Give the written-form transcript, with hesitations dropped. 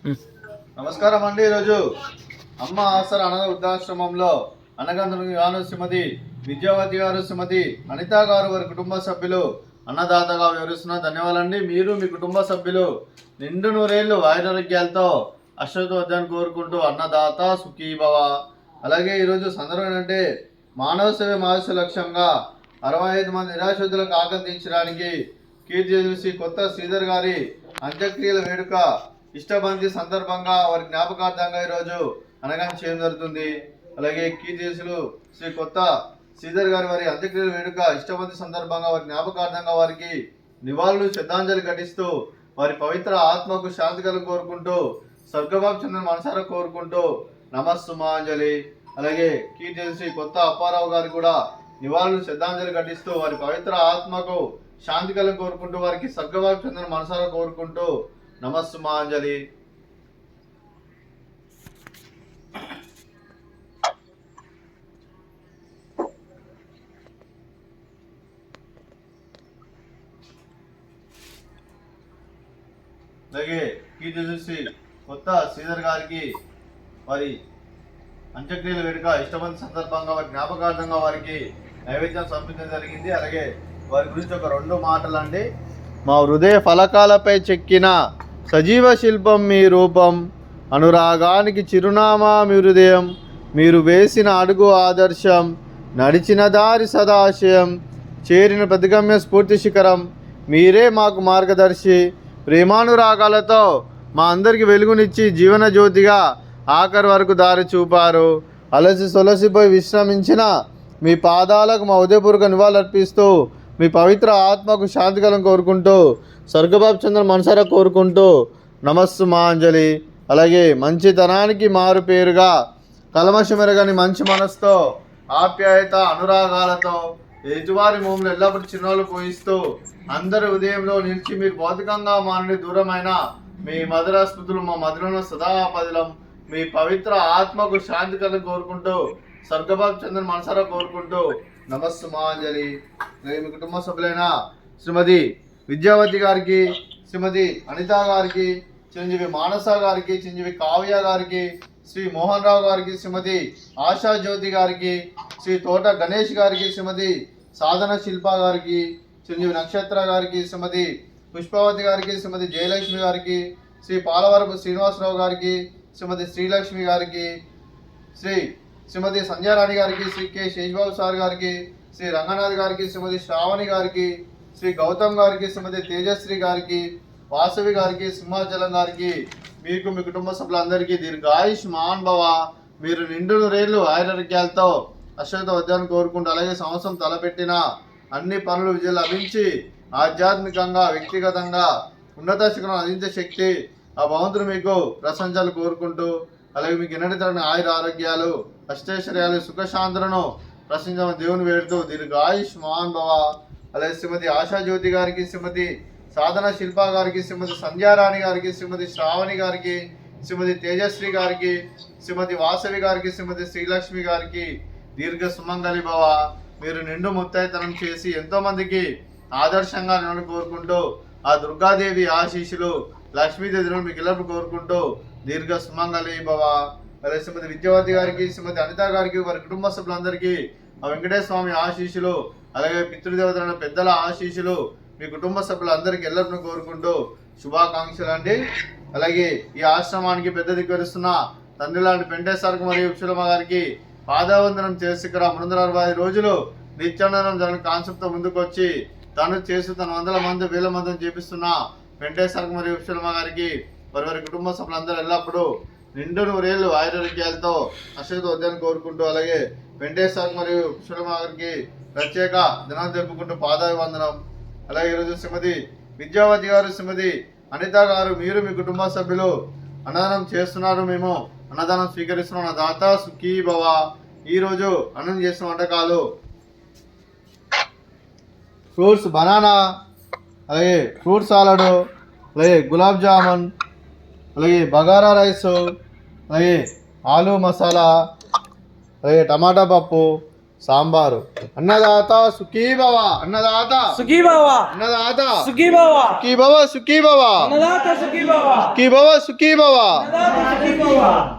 నమస్కారం అండి. ఈరోజు అమ్మ ఆసర అనాథ వృద్ధాశ్రమంలో అనగంధ శ్రీమతి విద్యావతి గారు, శ్రీమతి అనిత గారు వారి కుటుంబ సభ్యులు అన్నదాతగా వివరిస్తున్నారు. ధన్యవాదాలండి. మీరు మీ కుటుంబ సభ్యులు నిండు నూరేళ్లు ఆయురారోగ్యాలతో అశ్వత్వద్దాన్ని కోరుకుంటూ అన్నదాత సుఖీభవ. అలాగే ఈరోజు సందర్భం ఏంటంటే మానవ సేవ మహర్షి లక్ష్యంగా 65 మంది నిరాశ్రితులకు ఆకలి తీర్చడానికి కీర్తి కొత్త శ్రీధర్ గారి అంత్యక్రియల వేడుక ఇష్టబంతి సందర్భంగా వారి జ్ఞాపకార్థంగా ఈరోజు అనగానే చేయడం జరుగుతుంది. అలాగే కీర్తిశేషులు శ్రీ కొత్త శ్రీధర్ గారి వారి అంత్యక్రియల వేడుక ఇష్టబంతి సందర్భంగా వారి జ్ఞాపకార్థంగా వారికి నివాళులు శ్రద్ధాంజలి ఘటిస్తూ వారి పవిత్ర ఆత్మకు శాంతి కలుగు కోరుకుంటూ స్వర్గభావం చెందిన మనసారా కోరుకుంటూ నమస్సుమాంజలి. అలాగే కీర్తిశేషి కొత్త అప్పారావు గారు కూడా నివాళులు శ్రద్ధాంజలి ఘటిస్తూ వారి పవిత్ర ఆత్మకు శాంతి కలుగు కోరుకుంటూ వారికి స్వర్గభావం చెందిన మనసారా కోరుకుంటూ నమస్సుమాంజలి. అలాగే కీర్తి చూసి కొత్త శ్రీధర్ గారికి వారి అంత్యక్రియల వేడుక ఇష్టబంతి సందర్భంగా వారి జ్ఞాపకార్థంగా వారికి నైవేద్యం సమర్పించడం జరిగింది. అలాగే వారి గురించి ఒక 2 మాటలు అండి. మా హృదయ ఫలకాలపై చెక్కిన సజీవ శిల్పం మీ రూపం, అనురాగానికి చిరునామా మీ హృదయం, మీరు వేసిన అడుగు ఆదర్శం, నడిచిన దారి సదాశయం, చేరిన ప్రతిగమ్య స్ఫూర్తి శిఖరం, మీరే మాకు మార్గదర్శి. ప్రేమానురాగాలతో మా అందరికి వెలుగునిచ్చి జీవన జ్యోతిగా ఆఖరి వరకు దారి చూపారు. అలసి సొలసిపోయి విశ్రమించిన మీ పాదాలకు మా ఉదయపూర్వక నివాళులర్పిస్తూ మీ పవిత్ర ఆత్మకు శాంతి కలం కోరుకుంటూ స్వర్గభావం చెందిన మనసారా కోరుకుంటూ నమస్సుమాంజలి. అలాగే మంచితనానికి మారు పేరుగా కల్మషమెరగని మంచి మనసుతో ఆప్యాయత అనురాగాలతో ఎదుటివారి మోములు ఎల్లప్పుడూ చిన్నోళ్ళు పోయిస్తూ అందరి ఉదయంలో నిలిచి మీరు భౌతికంగా మానని దూరమైన మీ మధుర స్మృతులు మా మధురను సదాపదిలం. మీ పవిత్ర ఆత్మకు శాంతి కలను కోరుకుంటూ స్వర్గభావం చెందిన మనసారా కోరుకుంటూ నమస్సుమాంజలి. మీ కుటుంబ సభ్యులైన శ్రీమతి విద్యావతి గారికి, శ్రీమతి అనిత గారికి, చిరంజీవి మానస గారికి, చిరంజీవి కావ్య గారికి, శ్రీ మోహన్ రావు గారికి, శ్రీమతి ఆశా జ్యోతి గారికి, శ్రీ తోట గణేష్ గారికి, శ్రీమతి సాధన శిల్ప గారికి, చిరంజీవి నక్షత్ర గారికి, శ్రీమతి పుష్పవతి గారికి, శ్రీమతి జయలక్ష్మి గారికి, శ్రీ పాలవరపు శ్రీనివాసరావు గారికి, శ్రీమతి శ్రీలక్ష్మి గారికి, శ్రీమతి సంధ్యారాణి గారికి, శ్రీ కె శేషబాబు సార్ గారికి, శ్రీ రంగనాథ్ గారికి, శ్రీమతి శ్రావణి గారికి, శ్రీ గౌతమ్ గారికి, శ్రీమతి తేజశ్రీ గారికి, వాసవి గారికి, సింహాచలం గారికి, మీకు మీ కుటుంబ సభ్యులందరికీ దీర్ఘాయుష్మాన్ భవ. మీరు నిండు నూరేళ్లు ఆయురారోగ్యాలతో అశ్వత్థవద్దాన్ని కోరుకుంటూ అలాగే సంవత్సరం తలపెట్టిన అన్ని పనులు విజయం లభించి ఆధ్యాత్మికంగా వ్యక్తిగతంగా ఉన్నత శిఖరం అందించే శక్తి ఆ భగవంతుడు మీకు ప్రశంసలు కోరుకుంటూ అలాగే మీకు ఎన్నటి తరగని ఆయుర ఆరోగ్యాలు అష్టైశ్వర్యాలు సుఖశాంతులను ప్రశంసమని దేవుని వేడుతూ దీర్ఘాయుష్మాన్ భవ. అలాగే శ్రీమతి ఆశాజ్యోతి గారికి, శ్రీమతి సాధన శిల్ప గారికి, శ్రీమతి సంధ్యారాణి గారికి, శ్రీమతి శ్రావణి గారికి, శ్రీమతి తేజశ్రీ గారికి, శ్రీమతి వాసవి గారికి, శ్రీమతి శ్రీలక్ష్మి గారికి దీర్ఘ సుమంగళి భవ. మీరు నిండు ముత్తైతనం చేసి ఎంతో మందికి ఆదర్శంగా నేను కోరుకుంటూ ఆ దుర్గాదేవి ఆశీస్సులు లక్ష్మీదేవిని మీకు ఎల్లప్పుడు కోరుకుంటూ దీర్ఘ సుమంగళి భవ. అలాగే శ్రీమతి విద్యావతి గారికి, శ్రీమతి అనిత గారికి, వారి కుటుంబ సభ్యులందరికీ ఆ వెంకటేశ్వర స్వామి ఆశీస్సులు అలాగే పితృదేవతల పెద్దల ఆశీస్సులు మీ కుటుంబ సభ్యులందరికీ ఎల్లప్పుడూ కోరుకుంటూ శుభాకాంక్షలు అండి. అలాగే ఈ ఆశ్రమానికి పెద్ద దిగ్గరుస్తున్న తండ్రి లాంటి పెంటేశ్వరకు మరియు ఉక్షలమ్మ గారికి పాదవందనం చేసి ఇక్కడ 365 రోజులు నిత్యానందనం జరిగిన కాన్సెప్ట్తో ముందుకు వచ్చి తను చేసి తన 100 మంది 1000 మందిని చేపిస్తున్న పెంటేశ్వరకు మరియు ఉక్షలమ్మ గారికి వారి కుటుంబ సభ్యులందరూ ఎల్లప్పుడూ నిండు నూరేళ్లు ఆయురారోగ్యాలతో అశ్వత్థవద్దాన్ని కోరుకుంటూ అలాగే వెంకటేశ్వర మరియు ఉక్షలమ్మ గారికి ప్రత్యేక దినాలు జరుపుకుంటూ పాదాభివందనం. అలాగే ఈరోజు శ్రీమతి విద్యావతి గారు, శ్రీమతి అనిత గారు మీరు మీ కుటుంబ సభ్యులు అన్నదానం చేస్తున్నారు. మేము అన్నదానం స్వీకరిస్తున్నాం. దాత సుఖీ భవ. ఈరోజు అన్నం చేసిన వంటకాలు ఫ్రూట్స్ బనానా, అలాగే ఫ్రూట్ సాలడ్, అలాగే గులాబ్ జామున్, అలాగే బగారా రైస్, అలాగే ఆలు మసాలా, అలాగే టమాటా పప్పు, సాంబారు. అన్నదాత సుఖీభవ, అన్నదాత సుఖీభవ, అన్నదాత సుఖీభవ, సుఖీభవ, సుఖీభవ, అన్నదాత సుఖీభవ, సుఖీభవ, సుఖీభవ. అన్నదాత సుఖీభవ.